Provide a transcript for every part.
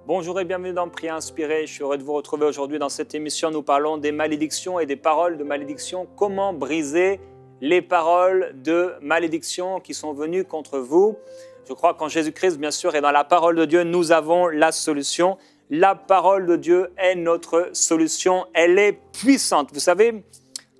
Bonjour et bienvenue dans Prière Inspirée. Je suis heureux de vous retrouver aujourd'hui dans cette émission. Nous parlons des malédictions et des paroles de malédiction. Comment briser les paroles de malédiction qui sont venues contre vous. Je crois qu'en Jésus-Christ, bien sûr, et dans la parole de Dieu, nous avons la solution. La parole de Dieu est notre solution. Elle est puissante. Vous savez,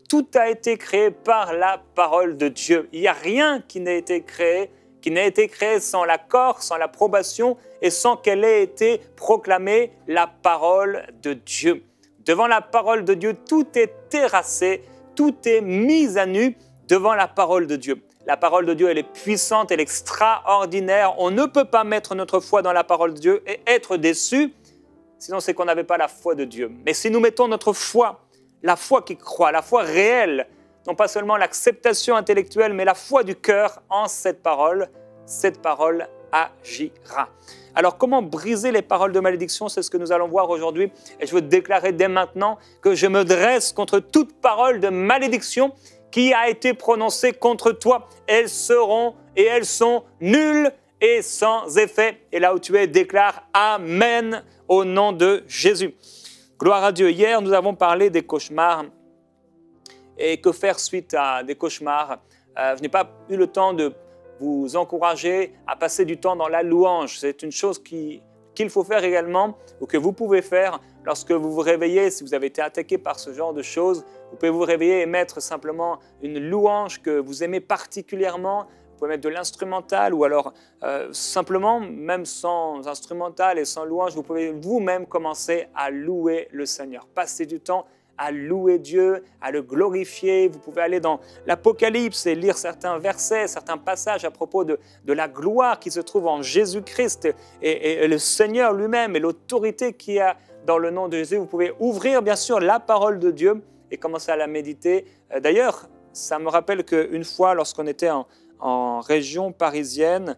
tout a été créé par la parole de Dieu. Il n'y a rien qui n'a été créé sans l'accord, sans l'approbation et sans qu'elle ait été proclamée la parole de Dieu. Devant la parole de Dieu, tout est terrassé, tout est mis à nu devant la parole de Dieu. La parole de Dieu, elle est puissante, elle est extraordinaire. On ne peut pas mettre notre foi dans la parole de Dieu et être déçu, sinon c'est qu'on n'avait pas la foi de Dieu. Mais si nous mettons notre foi, la foi qui croit, la foi réelle, non pas seulement l'acceptation intellectuelle, mais la foi du cœur en cette parole agira. Alors, comment briser les paroles de malédiction? C'est ce que nous allons voir aujourd'hui. Et je veux déclarer dès maintenant que je me dresse contre toute parole de malédiction qui a été prononcée contre toi. Elles seront et elles sont nulles et sans effet. Et là où tu es, déclare Amen au nom de Jésus. Gloire à Dieu. Hier, nous avons parlé des cauchemars. Et que faire suite à des cauchemars? Je n'ai pas eu le temps de vous encourager à passer du temps dans la louange. C'est une chose qu'il faut faire également, ou que vous pouvez faire lorsque vous vous réveillez. Si vous avez été attaqué par ce genre de choses, vous pouvez vous réveiller et mettre simplement une louange que vous aimez particulièrement. Vous pouvez mettre de l'instrumental ou alors simplement, même sans instrumental et sans louange, vous pouvez vous-même commencer à louer le Seigneur. Passez du temps à louer Dieu, à le glorifier. Vous pouvez aller dans l'Apocalypse et lire certains versets, certains passages à propos de la gloire qui se trouve en Jésus-Christ et le Seigneur lui-même et l'autorité qu'il y a dans le nom de Jésus. Vous pouvez ouvrir bien sûr la parole de Dieu et commencer à la méditer. D'ailleurs, ça me rappelle qu'une fois, lorsqu'on était en région parisienne,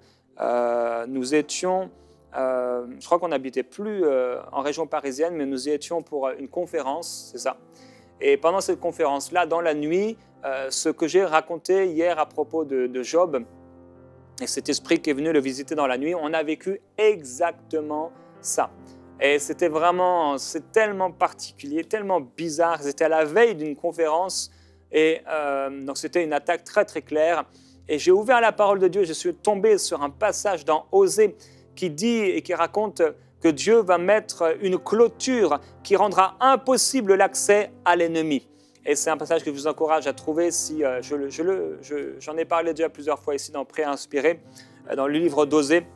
nous étions... je crois qu'on n'habitait plus en région parisienne, mais nous y étions pour une conférence, c'est ça. Et pendant cette conférence-là, dans la nuit, ce que j'ai raconté hier à propos de Job, et cet esprit qui est venu le visiter dans la nuit, on a vécu exactement ça. Et c'était vraiment, c'est tellement particulier, tellement bizarre. C'était à la veille d'une conférence, et donc c'était une attaque très très claire. Et j'ai ouvert la parole de Dieu, je suis tombé sur un passage dans Osée, qui dit et qui raconte que Dieu va mettre une clôture qui rendra impossible l'accès à l'ennemi. Et c'est un passage que je vous encourage à trouver. Si j'en ai parlé déjà plusieurs fois ici dans Prière Inspirée, dans le livre d'Osée.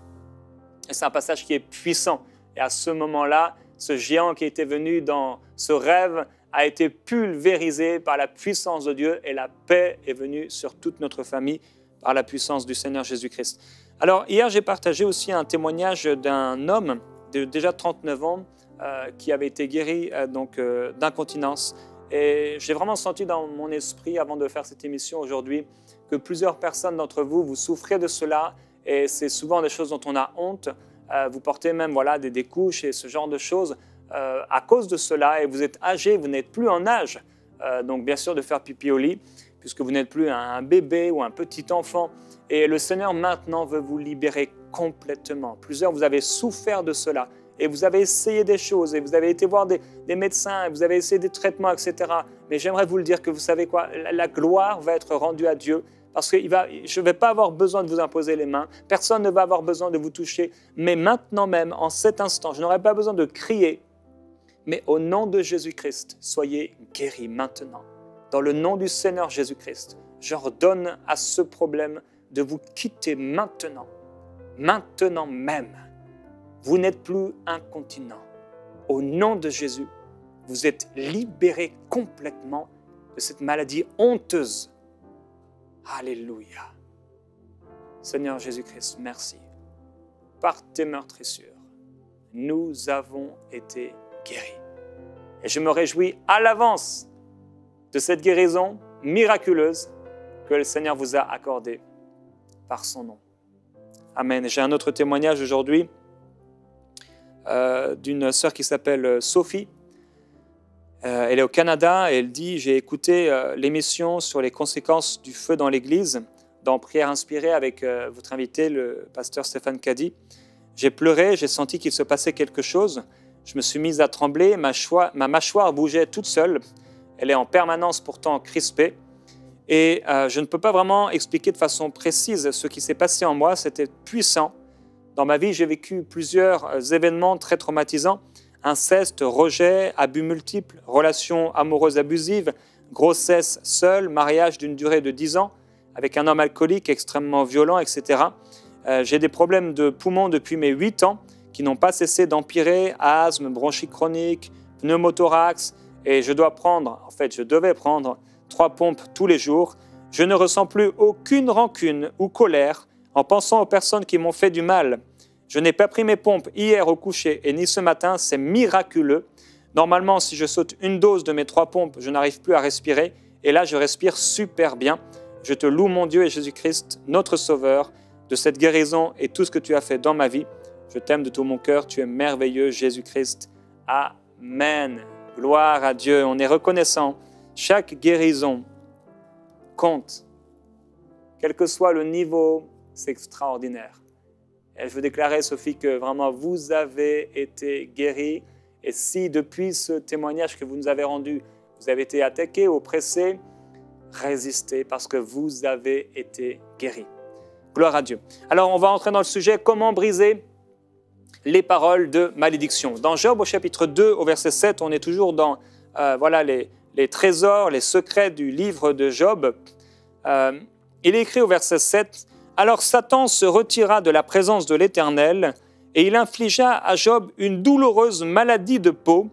C'est un passage qui est puissant. Et à ce moment-là, ce géant qui était venu dans ce rêve a été pulvérisé par la puissance de Dieu et la paix est venue sur toute notre famille par la puissance du Seigneur Jésus-Christ. Alors, hier, j'ai partagé aussi un témoignage d'un homme de déjà 39 ans qui avait été guéri d'incontinence. Et j'ai vraiment senti dans mon esprit, avant de faire cette émission aujourd'hui, que plusieurs personnes d'entre vous, vous souffrez de cela. Et c'est souvent des choses dont on a honte. Vous portez même des couches et ce genre de choses à cause de cela. Et vous êtes âgé, vous n'êtes plus en âge, donc bien sûr de faire pipi au lit, puisque vous n'êtes plus un bébé ou un petit enfant. Et le Seigneur maintenant veut vous libérer complètement. Plusieurs, vous avez souffert de cela et vous avez essayé des choses et vous avez été voir des médecins, et vous avez essayé des traitements, etc. Mais j'aimerais vous le dire que vous savez quoi, la gloire va être rendue à Dieu parce que je ne vais pas avoir besoin de vous imposer les mains, personne ne va avoir besoin de vous toucher, mais maintenant même, en cet instant, je n'aurai pas besoin de crier, mais au nom de Jésus-Christ, soyez guéris maintenant. Dans le nom du Seigneur Jésus-Christ, j'ordonne à ce problème de vous quitter maintenant, maintenant même. Vous n'êtes plus incontinent. Au nom de Jésus, vous êtes libérés complètement de cette maladie honteuse. Alléluia. Seigneur Jésus-Christ, merci. Par tes meurtrissures, nous avons été guéris. Et je me réjouis à l'avance de cette guérison miraculeuse que le Seigneur vous a accordée par son nom. Amen. J'ai un autre témoignage aujourd'hui d'une sœur qui s'appelle Sophie. Elle est au Canada et elle dit « J'ai écouté l'émission sur les conséquences du feu dans l'Église, dans Prière Inspirée avec votre invité, le pasteur Stéphane Caddy. J'ai pleuré, j'ai senti qu'il se passait quelque chose. Je me suis mise à trembler, ma mâchoire bougeait toute seule. Elle est en permanence pourtant crispée. Et je ne peux pas vraiment expliquer de façon précise ce qui s'est passé en moi. C'était puissant. Dans ma vie, j'ai vécu plusieurs événements très traumatisants. Inceste, rejet, abus multiples, relations amoureuses abusives, grossesse seule, mariage d'une durée de 10 ans avec un homme alcoolique extrêmement violent, etc. J'ai des problèmes de poumons depuis mes 8 ans qui n'ont pas cessé d'empirer, asthme, bronchite chronique, pneumothorax, et je devais prendre 3 pompes tous les jours. Je ne ressens plus aucune rancune ou colère en pensant aux personnes qui m'ont fait du mal. Je n'ai pas pris mes pompes hier au coucher et ni ce matin, c'est miraculeux. Normalement, si je saute une dose de mes 3 pompes, je n'arrive plus à respirer, et là, je respire super bien. Je te loue, mon Dieu et Jésus-Christ, notre Sauveur, de cette guérison et tout ce que tu as fait dans ma vie. Je t'aime de tout mon cœur, tu es merveilleux, Jésus-Christ. Amen. Gloire à Dieu. On est reconnaissant. Chaque guérison compte. Quel que soit le niveau, c'est extraordinaire. Et je veux déclarer, Sophie, que vraiment vous avez été guérie. Et si depuis ce témoignage que vous nous avez rendu, vous avez été attaqué, oppressé, résistez parce que vous avez été guéri. Gloire à Dieu. Alors, on va entrer dans le sujet, comment briser les paroles de malédiction. Dans Job, au chapitre 2, au verset 7, on est toujours dans les trésors, les secrets du livre de Job. Il est écrit au verset 7, « Alors Satan se retira de la présence de l'Éternel, et il infligea à Job une douloureuse maladie de peau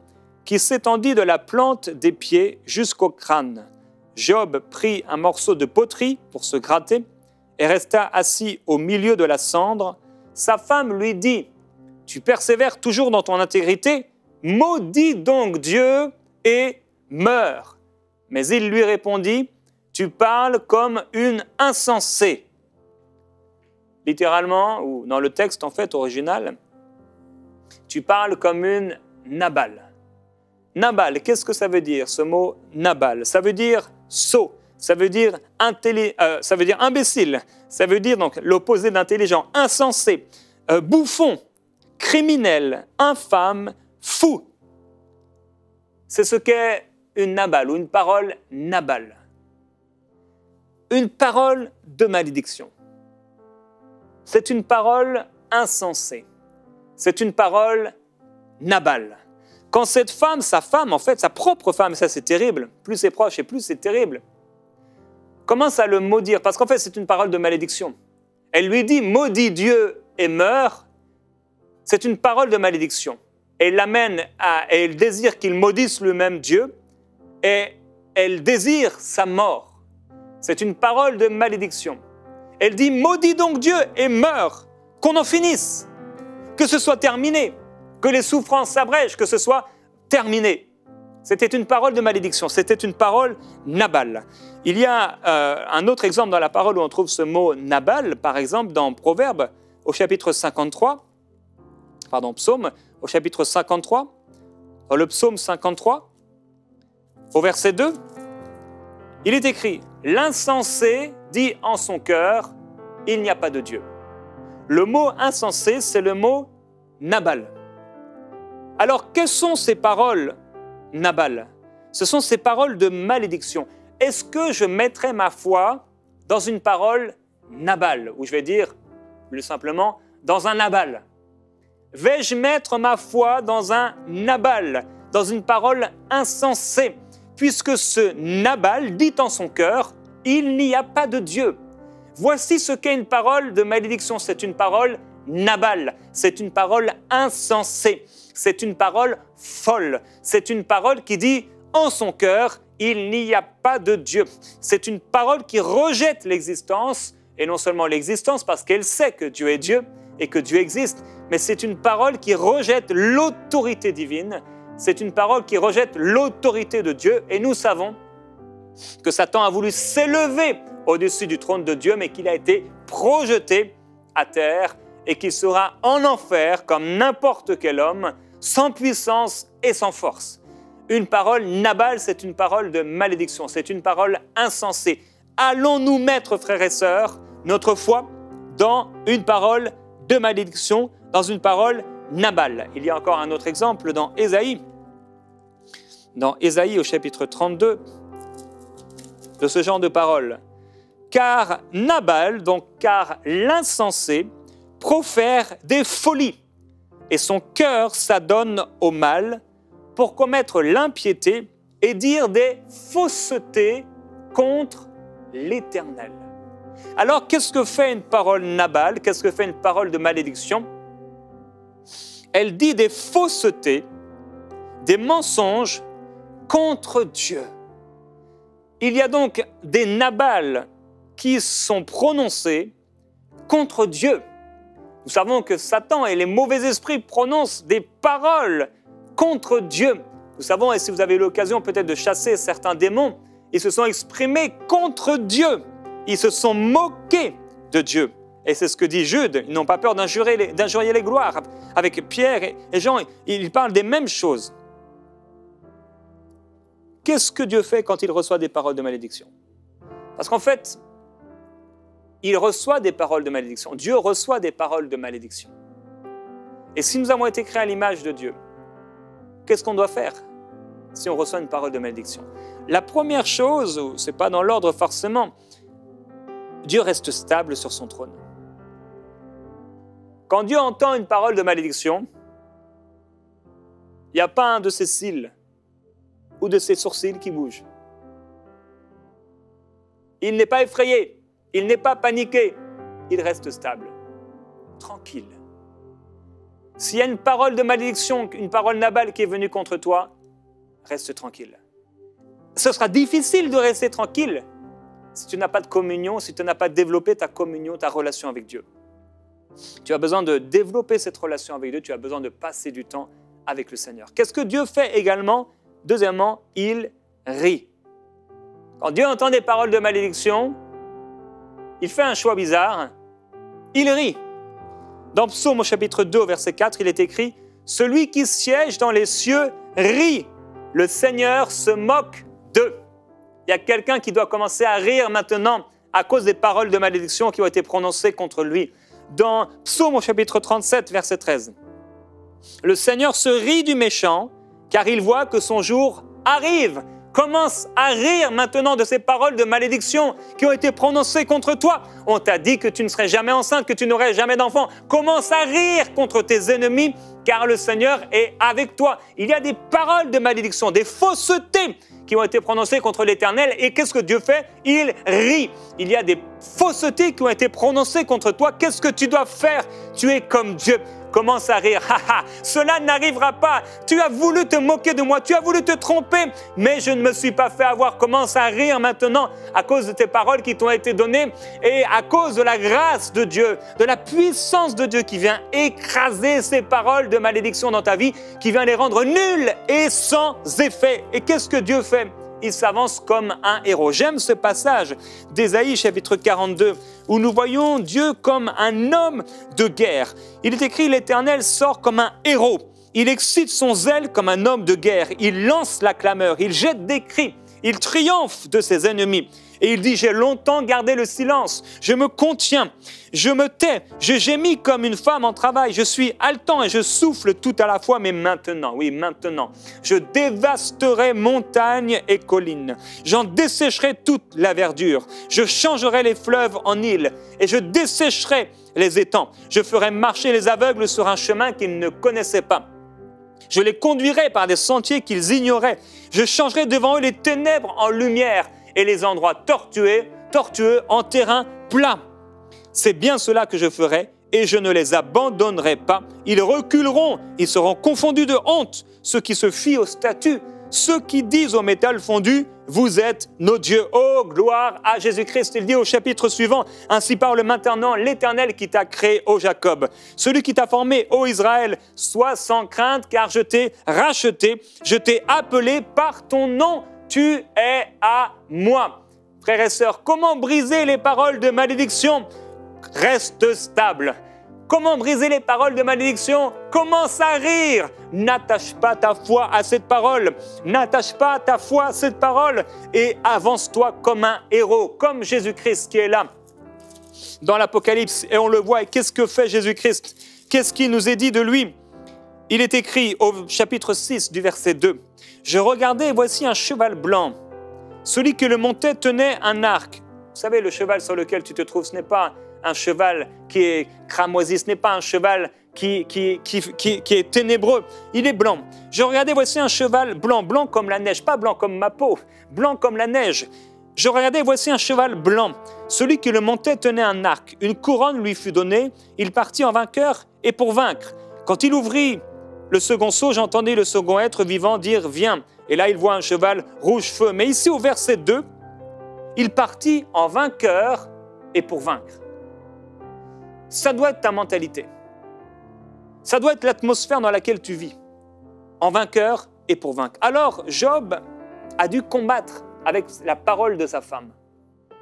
qui s'étendit de la plante des pieds jusqu'au crâne. Job prit un morceau de poterie pour se gratter et resta assis au milieu de la cendre. Sa femme lui dit, « Tu persévères toujours dans ton intégrité, maudis donc Dieu et meurs. » Mais il lui répondit, « Tu parles comme une insensée. » Littéralement, ou dans le texte en fait original, tu parles comme une Nabal. Nabal, qu'est-ce que ça veut dire ce mot Nabal? Ça veut dire sot, ça veut dire imbécile, ça veut dire donc l'opposé d'intelligent, insensé, bouffon, criminel, infâme, fou. C'est ce qu'est une Nabal ou une parole Nabal. Une parole de malédiction. C'est une parole insensée. C'est une parole Nabal. Quand cette femme, sa femme, en fait, sa propre femme, ça c'est terrible, plus c'est proche et plus c'est terrible, commence à le maudire, parce qu'en fait c'est une parole de malédiction. Elle lui dit « maudis Dieu et meurs », c'est une parole de malédiction. Elle l'amène et elle désire qu'il maudisse lui-même Dieu, et elle désire sa mort. C'est une parole de malédiction. Elle dit « maudis donc Dieu et meurs », qu'on en finisse, que ce soit terminé, que les souffrances s'abrègent, que ce soit terminé. C'était une parole de malédiction, c'était une parole Nabal. Il y a un autre exemple dans la parole où on trouve ce mot Nabal, par exemple dans Proverbe, au chapitre 53, Psaume, au chapitre 53, dans le psaume 53, au verset 2, il est écrit « L'insensé dit en son cœur, il n'y a pas de Dieu ». Le mot insensé, c'est le mot Nabal. Alors, quelles sont ces paroles Nabal? Ce sont ces paroles de malédiction. Est-ce que je mettrai ma foi dans une parole Nabal, ou je vais dire plus simplement dans un Nabal? Vais-je mettre ma foi dans un Nabal, dans une parole insensée, puisque ce Nabal dit en son cœur, il n'y a pas de Dieu. Voici ce qu'est une parole de malédiction, c'est une parole Nabal, c'est une parole insensée, c'est une parole folle, c'est une parole qui dit en son cœur, il n'y a pas de Dieu. C'est une parole qui rejette l'existence, et non seulement l'existence parce qu'elle sait que Dieu est Dieu et que Dieu existe, mais c'est une parole qui rejette l'autorité divine, c'est une parole qui rejette l'autorité de Dieu, et nous savons que Satan a voulu s'élever au-dessus du trône de Dieu, mais qu'il a été projeté à terre et qu'il sera en enfer comme n'importe quel homme, sans puissance et sans force. Une parole Nabal, c'est une parole de malédiction, c'est une parole insensée. Allons-nous mettre, frères et sœurs, notre foi dans une parole de malédiction, dans une parole Nabal. Il y a encore un autre exemple dans Ésaïe. Dans Ésaïe au chapitre 32, de ce genre de parole. Car Nabal, donc car l'insensé, profère des folies, et son cœur s'adonne au mal pour commettre l'impiété et dire des faussetés contre l'Éternel. Alors, qu'est-ce que fait une parole Nabal? Qu'est-ce que fait une parole de malédiction? Elle dit des faussetés, des mensonges contre Dieu. Il y a donc des Nabal qui sont prononcés contre Dieu. Nous savons que Satan et les mauvais esprits prononcent des paroles contre Dieu. Nous savons, et si vous avez l'occasion peut-être de chasser certains démons, ils se sont exprimés contre Dieu. Ils se sont moqués de Dieu. Et c'est ce que dit Jude. Ils n'ont pas peur d'injurier les gloires. Avec Pierre et Jean, ils parlent des mêmes choses. Qu'est-ce que Dieu fait quand il reçoit des paroles de malédiction? Parce qu'en fait, il reçoit des paroles de malédiction. Dieu reçoit des paroles de malédiction. Et si nous avons été créés à l'image de Dieu, qu'est-ce qu'on doit faire si on reçoit une parole de malédiction? La première chose, ce n'est pas dans l'ordre forcément, Dieu reste stable sur son trône. Quand Dieu entend une parole de malédiction, il n'y a pas un de ses cils ou de ses sourcils qui bouge. Il n'est pas effrayé, il n'est pas paniqué, il reste stable, tranquille. S'il y a une parole de malédiction, une parole Nabal qui est venue contre toi, reste tranquille. Ce sera difficile de rester tranquille si tu n'as pas de communion, si tu n'as pas développé ta communion, ta relation avec Dieu. Tu as besoin de développer cette relation avec Dieu, tu as besoin de passer du temps avec le Seigneur. Qu'est-ce que Dieu fait également? Deuxièmement, il rit. Quand Dieu entend des paroles de malédiction, il fait un choix bizarre, il rit. Dans Psaume au chapitre 2, verset 4, il est écrit « Celui qui siège dans les cieux rit, le Seigneur se moque d'eux. » Il y a quelqu'un qui doit commencer à rire maintenant à cause des paroles de malédiction qui ont été prononcées contre lui. Dans Psaume au chapitre 37, verset 13, « Le Seigneur se rit du méchant, car il voit que son jour arrive. » Commence à rire maintenant de ces paroles de malédiction qui ont été prononcées contre toi. On t'a dit que tu ne serais jamais enceinte, que tu n'aurais jamais d'enfant. Commence à rire contre tes ennemis, car le Seigneur est avec toi. Il y a des paroles de malédiction, des faussetés qui ont été prononcées contre l'Éternel. Et qu'est-ce que Dieu fait? Il rit. Il y a des faussetés qui ont été prononcées contre toi. Qu'est-ce que tu dois faire? Tu es comme Dieu. Commence à rire. Cela n'arrivera pas. Tu as voulu te moquer de moi. Tu as voulu te tromper. Mais je ne me suis pas fait avoir. Commence à rire maintenant à cause de tes paroles qui t'ont été données et à cause de la grâce de Dieu, de la puissance de Dieu qui vient écraser ces paroles de malédiction dans ta vie, qui vient les rendre nulles et sans effet. Et qu'est-ce que Dieu fait? Il s'avance comme un héros. J'aime ce passage d'Ésaïe chapitre 42 où nous voyons Dieu comme un homme de guerre. Il est écrit « L'Éternel sort comme un héros. Il excite son zèle comme un homme de guerre. Il lance la clameur, il jette des cris. Il triomphe de ses ennemis. » Et il dit « J'ai longtemps gardé le silence. Je me contiens. Je me tais. Je gémis comme une femme en travail. Je suis haletant et je souffle tout à la fois. Mais maintenant, oui, maintenant, je dévasterai montagnes et collines. J'en dessécherai toute la verdure. Je changerai les fleuves en îles et je dessécherai les étangs. Je ferai marcher les aveugles sur un chemin qu'ils ne connaissaient pas. Je les conduirai par des sentiers qu'ils ignoraient. Je changerai devant eux les ténèbres en lumière et les endroits tortueux en terrain plat. C'est bien cela que je ferai et je ne les abandonnerai pas. Ils reculeront, ils seront confondus de honte, ceux qui se fient au statut, ceux qui disent au métal fondu, vous êtes nos dieux. Oh, gloire à Jésus-Christ. Il dit au chapitre suivant, ainsi parle maintenant l'Éternel qui t'a créé, ô Jacob. Celui qui t'a formé, ô Israël, sois sans crainte, car je t'ai racheté, je t'ai appelé par ton nom. Tu es à moi. Frères et sœurs, comment briser les paroles de malédiction? Reste stable. Comment briser les paroles de malédiction? Commence à rire. N'attache pas ta foi à cette parole. N'attache pas ta foi à cette parole et avance-toi comme un héros, comme Jésus-Christ qui est là dans l'Apocalypse. Et on le voit. Et qu'est-ce que fait Jésus-Christ? qu'est-ce qui nous est dit de lui? Il est écrit au chapitre 6 du verset 2. « Je regardais et voici un cheval blanc. Celui qui le montait tenait un arc. » Vous savez, le cheval sur lequel tu te trouves, ce n'est pas un cheval qui est cramoisi, ce n'est pas un cheval qui est ténébreux. Il est blanc. Je regardais, voici un cheval blanc, blanc comme la neige, pas blanc comme ma peau, blanc comme la neige. Je regardais, voici un cheval blanc. Celui qui le montait tenait un arc. Une couronne lui fut donnée. Il partit en vainqueur et pour vaincre. Quand il ouvrit le second sceau, j'entendis le second être vivant dire « Viens ». Et là, il voit un cheval rouge feu. Mais ici, au verset 2, il partit en vainqueur et pour vaincre. Ça doit être ta mentalité. Ça doit être l'atmosphère dans laquelle tu vis. En vainqueur et pour vaincre. Alors, Job a dû combattre avec la parole de sa femme.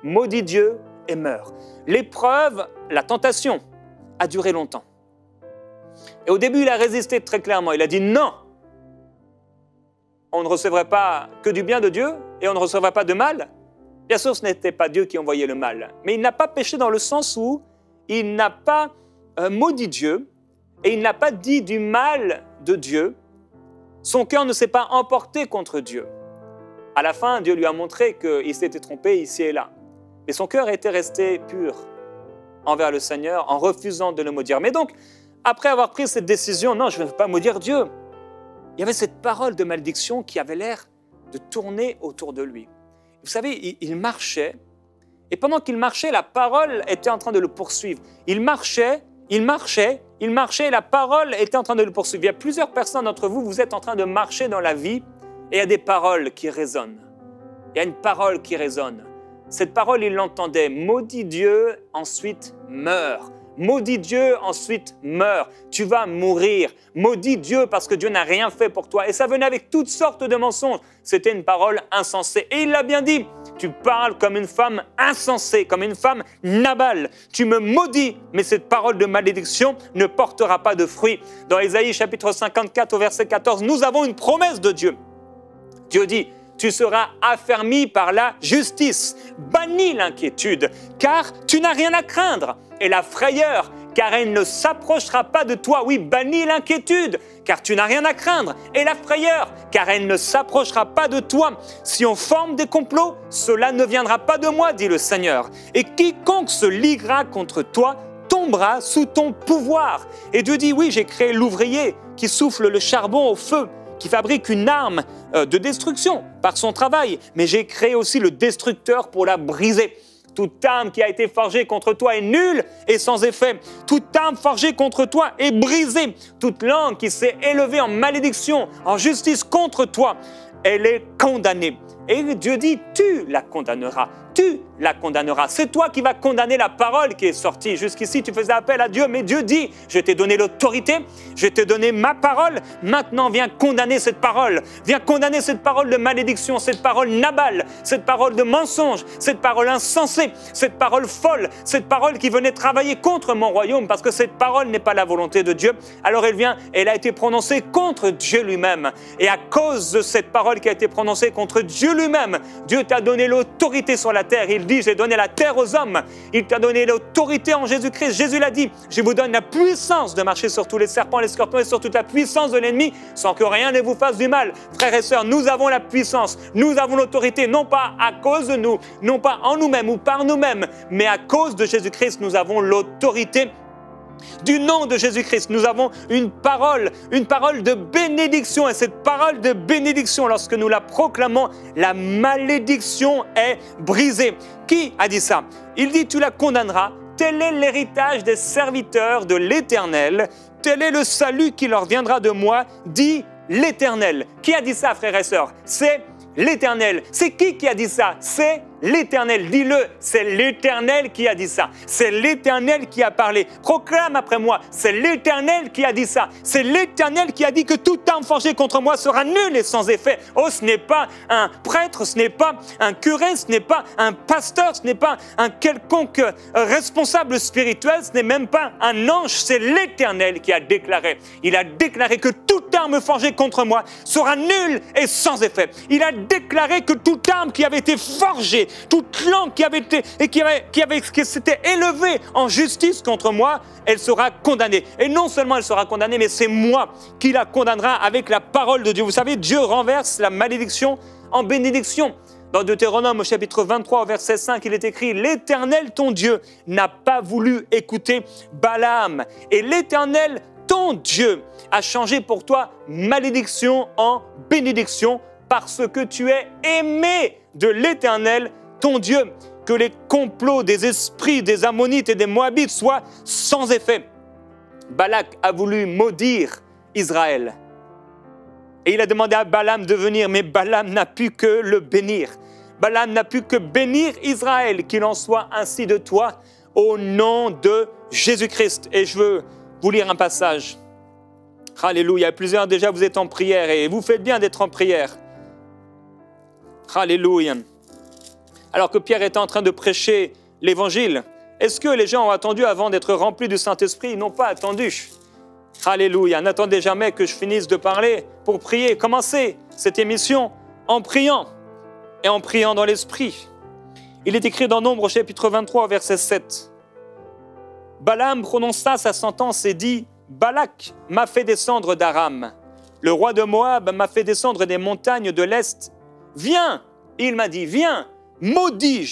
Maudit Dieu et meurt. L'épreuve, la tentation, a duré longtemps. Et au début, il a résisté très clairement. Il a dit non. On ne recevrait pas que du bien de Dieu et on ne recevrait pas de mal. Bien sûr, ce n'était pas Dieu qui envoyait le mal. Mais il n'a pas péché dans le sens où il n'a pas maudit Dieu et il n'a pas dit du mal de Dieu. Son cœur ne s'est pas emporté contre Dieu. À la fin, Dieu lui a montré qu'il s'était trompé ici et là. Mais son cœur était resté pur envers le Seigneur en refusant de le maudire. Mais donc, après avoir pris cette décision, non, je ne veux pas maudire Dieu. Il y avait cette parole de malédiction qui avait l'air de tourner autour de lui. Vous savez, il marchait, et pendant qu'il marchait, la parole était en train de le poursuivre. Il marchait, et la parole était en train de le poursuivre. Il y a plusieurs personnes d'entre vous, vous êtes en train de marcher dans la vie, et il y a des paroles qui résonnent. Il y a une parole qui résonne. Cette parole, il l'entendait. Maudit Dieu, ensuite meurt. Maudit Dieu, ensuite meurt. Tu vas mourir. Maudit Dieu parce que Dieu n'a rien fait pour toi. Et ça venait avec toutes sortes de mensonges. C'était une parole insensée. Et il l'a bien dit. Tu parles comme une femme insensée, comme une femme Nabal. Tu me maudis, mais cette parole de malédiction ne portera pas de fruit. Dans Ésaïe chapitre 54 au verset 14, nous avons une promesse de Dieu. Dieu dit, tu seras affermi par la justice. Bannis l'inquiétude, car tu n'as rien à craindre. Et la frayeur, car elle ne s'approchera pas de toi. Oui, bannis l'inquiétude, car tu n'as rien à craindre. Et la frayeur, car elle ne s'approchera pas de toi. Si on forme des complots, cela ne viendra pas de moi, dit le Seigneur. Et quiconque se liguera contre toi tombera sous ton pouvoir. Et Dieu dit, oui, j'ai créé l'ouvrier qui souffle le charbon au feu, qui fabrique une arme de destruction par son travail. Mais j'ai créé aussi le destructeur pour la briser. Toute arme qui a été forgée contre toi est nulle et sans effet. Toute arme forgée contre toi est brisée. Toute langue qui s'est élevée en malédiction, en justice contre toi, elle est condamnée. Et Dieu dit, tu la condamneras. Tu la condamneras. C'est toi qui vas condamner la parole qui est sortie. Jusqu'ici, tu faisais appel à Dieu, mais Dieu dit, je t'ai donné l'autorité, je t'ai donné ma parole, maintenant viens condamner cette parole. Viens condamner cette parole de malédiction, cette parole Nabal, cette parole de mensonge, cette parole insensée, cette parole folle, cette parole qui venait travailler contre mon royaume, parce que cette parole n'est pas la volonté de Dieu. Alors elle vient, elle a été prononcée contre Dieu lui-même. Et à cause de cette parole qui a été prononcée contre Dieu lui-même, Dieu t'a donné l'autorité sur la terre. Il dit, j'ai donné la terre aux hommes. Il t'a donné l'autorité en Jésus-Christ. Jésus l'a dit, je vous donne la puissance de marcher sur tous les serpents, les scorpions et sur toute la puissance de l'ennemi sans que rien ne vous fasse du mal. Frères et sœurs, nous avons la puissance, nous avons l'autorité, non pas à cause de nous, non pas en nous-mêmes ou par nous-mêmes, mais à cause de Jésus-Christ, nous avons l'autorité. Du nom de Jésus-Christ, nous avons une parole de bénédiction. Et cette parole de bénédiction, lorsque nous la proclamons, la malédiction est brisée. Qui a dit ça? Il dit, tu la condamneras. Tel est l'héritage des serviteurs de l'Éternel. Tel est le salut qui leur viendra de moi, dit l'Éternel. Qui a dit ça, frères et sœurs? C'est l'Éternel. C'est qui a dit ça? C'est l'Éternel. Dis-le, c'est l'Éternel qui a dit ça. C'est l'Éternel qui a parlé. Proclame après moi, c'est l'Éternel qui a dit ça. C'est l'Éternel qui a dit que toute arme forgée contre moi sera nulle et sans effet. Oh, ce n'est pas un prêtre, ce n'est pas un curé, ce n'est pas un pasteur, ce n'est pas un quelconque responsable spirituel, ce n'est même pas un ange, c'est l'Éternel qui a déclaré. Il a déclaré que toute arme arme forgée contre moi sera nulle et sans effet. Il a déclaré que toute arme qui avait été forgée, toute langue qui s'était élevée en justice contre moi, elle sera condamnée. Et non seulement elle sera condamnée, mais c'est moi qui la condamnera avec la parole de Dieu. Vous savez, Dieu renverse la malédiction en bénédiction. Dans Deutéronome, au chapitre 23, au verset 5, il est écrit « L'Éternel, ton Dieu, n'a pas voulu écouter Balaam. Et l'Éternel, ton Dieu, a changé pour toi malédiction en bénédiction parce que tu es aimé de l'Éternel, ton Dieu. Que les complots des esprits des Ammonites et des Moabites soient sans effet. » Balak a voulu maudire Israël. Et il a demandé à Balaam de venir, mais Balaam n'a pu que le bénir. Balaam n'a pu que bénir Israël, qu'il en soit ainsi de toi, au nom de Jésus-Christ. Et je veux vous lire un passage. Alléluia. Plusieurs déjà, vous êtes en prière et vous faites bien d'être en prière. Alléluia. Alors que Pierre était en train de prêcher l'évangile, est-ce que les gens ont attendu avant d'être remplis du Saint-Esprit? Ils n'ont pas attendu. Alléluia. N'attendez jamais que je finisse de parler pour prier. Commencez cette émission en priant et en priant dans l'Esprit. Il est écrit dans Nombre chapitre 23, verset 7. Balaam prononça sa sentence et dit « Balak m'a fait descendre d'Aram. Le roi de Moab m'a fait descendre des montagnes de l'Est. Viens, il m'a dit, viens, maudit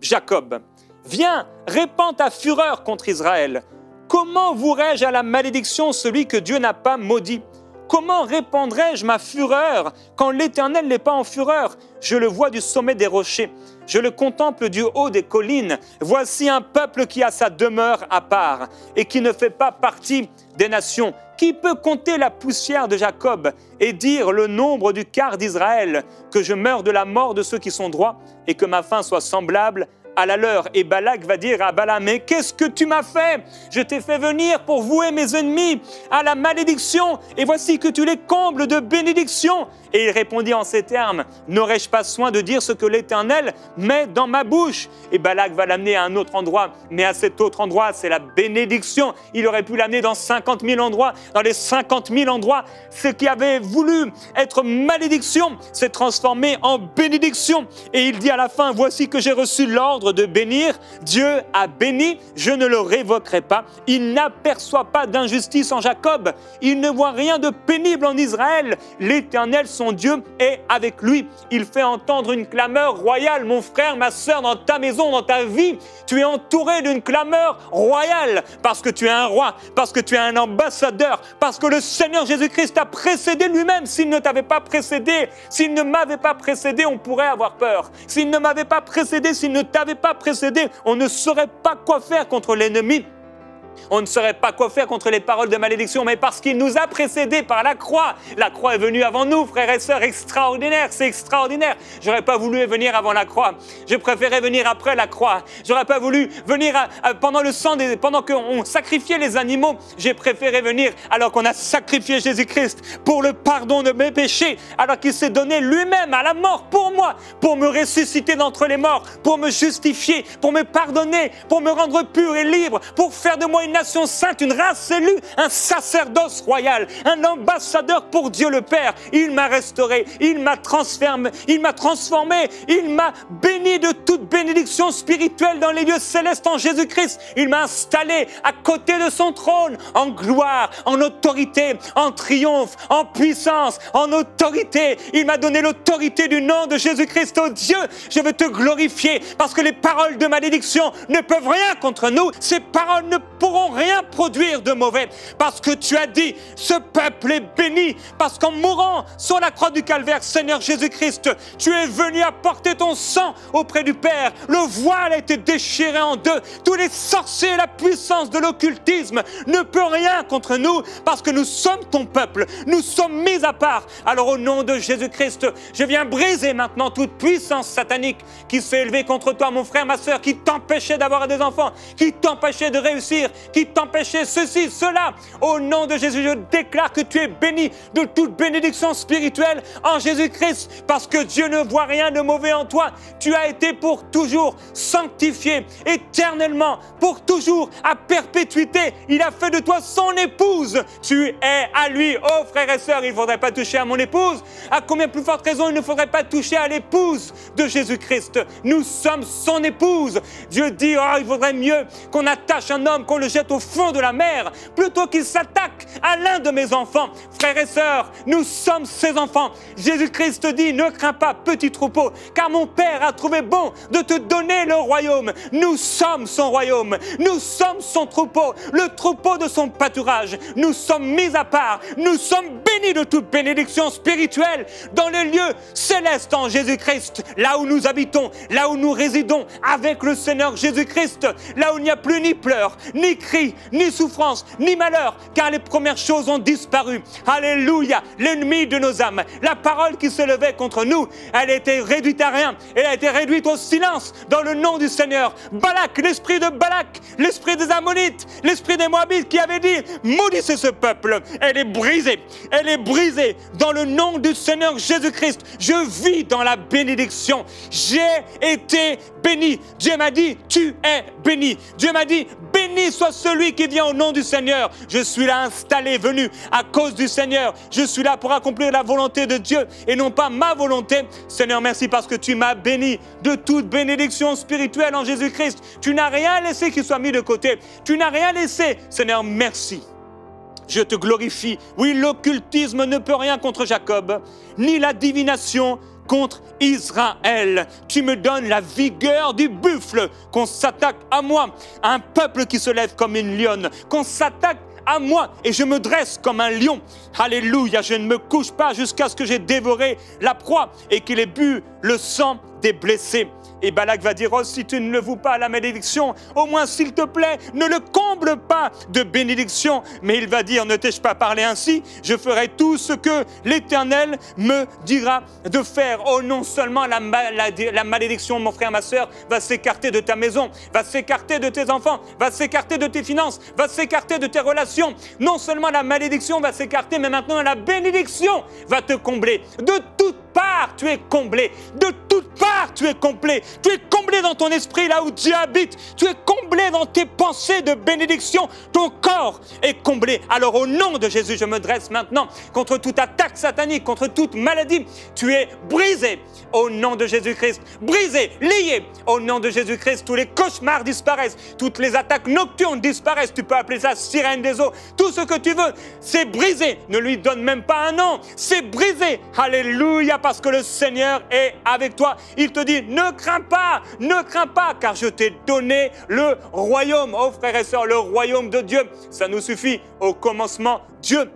Jacob. Viens, répands ta fureur contre Israël. Comment vouerai-je à la malédiction celui que Dieu n'a pas maudit? Comment répandrai-je ma fureur quand l'Éternel n'est pas en fureur? Je le vois du sommet des rochers, je le contemple du haut des collines. Voici un peuple qui a sa demeure à part et qui ne fait pas partie des nations. Qui peut compter la poussière de Jacob et dire le nombre du quart d'Israël, que je meure de la mort de ceux qui sont droits et que ma fin soit semblable à la leur? Et Balak va dire à Balaam, mais qu'est-ce que tu m'as fait? Je t'ai fait venir pour vouer mes ennemis à la malédiction, et voici que tu les combles de bénédiction. Et il répondit en ces termes, n'aurais-je pas soin de dire ce que l'Éternel met dans ma bouche? Et Balak va l'amener à un autre endroit, mais à cet autre endroit, c'est la bénédiction. Il aurait pu l'amener dans 50 000 endroits. Dans les 50 000 endroits, ce qui avait voulu être malédiction s'est transformé en bénédiction. Et il dit à la fin, voici que j'ai reçu l'ordre de bénir. Dieu a béni, je ne le révoquerai pas. Il n'aperçoit pas d'injustice en Jacob. Il ne voit rien de pénible en Israël. L'Éternel, son Dieu, est avec lui. Il fait entendre une clameur royale. Mon frère, ma sœur, dans ta maison, dans ta vie, tu es entouré d'une clameur royale parce que tu es un roi, parce que tu es un ambassadeur, parce que le Seigneur Jésus-Christ t'a précédé lui-même. S'il ne t'avait pas précédé, s'il ne m'avait pas précédé, on pourrait avoir peur. S'il ne m'avait pas précédé, s'il ne t'avait pas précédé, on ne saurait pas quoi faire contre l'ennemi. On ne saurait pas quoi faire contre les paroles de malédiction, mais parce qu'il nous a précédés par la croix. La croix est venue avant nous, frères et sœurs, extraordinaire, c'est extraordinaire. J'aurais pas voulu venir avant la croix. Je préférais venir après la croix. J'aurais pas voulu venir pendant le sang, pendant qu'on sacrifiait les animaux. J'ai préféré venir alors qu'on a sacrifié Jésus-Christ pour le pardon de mes péchés, alors qu'il s'est donné lui-même à la mort pour moi, pour me ressusciter d'entre les morts, pour me justifier, pour me pardonner, pour me rendre pur et libre, pour faire de moi une nation sainte, une race élue, un sacerdoce royal, un ambassadeur pour Dieu le Père. Il m'a restauré, il m'a transformé, il m'a béni de toute bénédiction spirituelle dans les lieux célestes en Jésus-Christ. Il m'a installé à côté de son trône, en gloire, en autorité, en triomphe, en puissance, en autorité. Il m'a donné l'autorité du nom de Jésus-Christ. Oh Dieu, je veux te glorifier parce que les paroles de malédiction ne peuvent rien contre nous. Ces paroles ne pourront rien produire de mauvais parce que tu as dit ce peuple est béni parce qu'en mourant sur la croix du calvaire, Seigneur Jésus-Christ, tu es venu apporter ton sang auprès du Père. Le voile a été déchiré en deux. Tous les sorciers, la puissance de l'occultisme ne peut rien contre nous parce que nous sommes ton peuple. Nous sommes mis à part. Alors au nom de Jésus-Christ, je viens briser maintenant toute puissance satanique qui s'est élevée contre toi, mon frère, ma sœur, qui t'empêchait d'avoir des enfants, qui t'empêchait de réussir, qui t'empêchaient ceci, cela. Au nom de Jésus, je déclare que tu es béni de toute bénédiction spirituelle en Jésus-Christ, parce que Dieu ne voit rien de mauvais en toi. Tu as été pour toujours sanctifié, éternellement, pour toujours, à perpétuité. Il a fait de toi son épouse. Tu es à lui. Oh frères et sœurs, il ne faudrait pas toucher à mon épouse. À combien plus forte raison il ne faudrait pas toucher à l'épouse de Jésus-Christ. Nous sommes son épouse. Dieu dit, oh, il vaudrait mieux qu'on attache un homme, qu'on le jette au fond de la mer, plutôt qu'il s'attaque à l'un de mes enfants. Frères et sœurs, nous sommes ses enfants. Jésus-Christ dit, ne crains pas, petit troupeau, car mon Père a trouvé bon de te donner le royaume. Nous sommes son royaume. Nous sommes son troupeau, le troupeau de son pâturage. Nous sommes mis à part. Nous sommes bénis de toute bénédiction spirituelle dans les lieux célestes en Jésus-Christ, là où nous habitons, là où nous résidons avec le Seigneur Jésus-Christ, là où il n'y a plus ni pleurs, ni cris, ni souffrance, ni malheur, car les premières choses ont disparu. Alléluia, l'ennemi de nos âmes, la parole qui se levait contre nous, elle a été réduite à rien, elle a été réduite au silence dans le nom du Seigneur. Balak, l'esprit de Balak, l'esprit des Ammonites, l'esprit des Moabites qui avait dit, maudissez ce peuple, elle est brisée dans le nom du Seigneur Jésus-Christ. Je vis dans la bénédiction. J'ai été béni. Dieu m'a dit, tu es béni. Dieu m'a dit, béni soit celui qui vient au nom du Seigneur. Je suis là installé, venu à cause du Seigneur. Je suis là pour accomplir la volonté de Dieu et non pas ma volonté. Seigneur, merci parce que tu m'as béni de toute bénédiction spirituelle en Jésus-Christ. Tu n'as rien laissé qui soit mis de côté. Tu n'as rien laissé. Seigneur, merci. Je te glorifie. Oui, l'occultisme ne peut rien contre Jacob, ni la divination contre Israël. Tu me donnes la vigueur du buffle, qu'on s'attaque à moi, à un peuple qui se lève comme une lionne, qu'on s'attaque à moi et je me dresse comme un lion. Alléluia, je ne me couche pas jusqu'à ce que j'ai dévoré la proie et qu'il ait bu le sang des blessés. Et Balak va dire, oh, si tu ne le voues pas la malédiction, au moins s'il te plaît, ne le comble pas de bénédiction. Mais il va dire, ne t'ai-je pas parlé ainsi? Je ferai tout ce que l'Éternel me dira de faire. Oh, non seulement la malédiction, mon frère, ma sœur, va s'écarter de ta maison, va s'écarter de tes enfants, va s'écarter de tes finances, va s'écarter de tes relations. Non seulement la malédiction va s'écarter, mais maintenant la bénédiction va te combler. De toute part, tu es comblé. De toute part, tu es complet. Tu es comblé dans ton esprit, là où Dieu habite. Tu es comblé dans tes pensées de bénédiction. Ton corps est comblé. Alors, au nom de Jésus, je me dresse maintenant contre toute attaque satanique, contre toute maladie. Tu es brisé au nom de Jésus-Christ. Brisé, lié au nom de Jésus-Christ. Tous les cauchemars disparaissent. Toutes les attaques nocturnes disparaissent. Tu peux appeler ça sirène des eaux. Tout ce que tu veux, c'est brisé. Ne lui donne même pas un nom. C'est brisé. Alléluia, parce que le Seigneur est avec toi. Il te dit, ne crains pas, car je t'ai donné le royaume. Oh frères et sœurs, le royaume de Dieu, ça nous suffit. Au commencement, Dieu.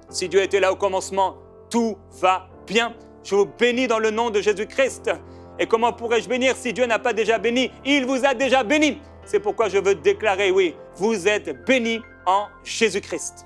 Si Dieu était là au commencement, tout va bien. Je vous bénis dans le nom de Jésus-Christ. Et comment pourrais-je bénir si Dieu n'a pas déjà béni? Il vous a déjà béni. C'est pourquoi je veux déclarer, oui, vous êtes bénis en Jésus-Christ.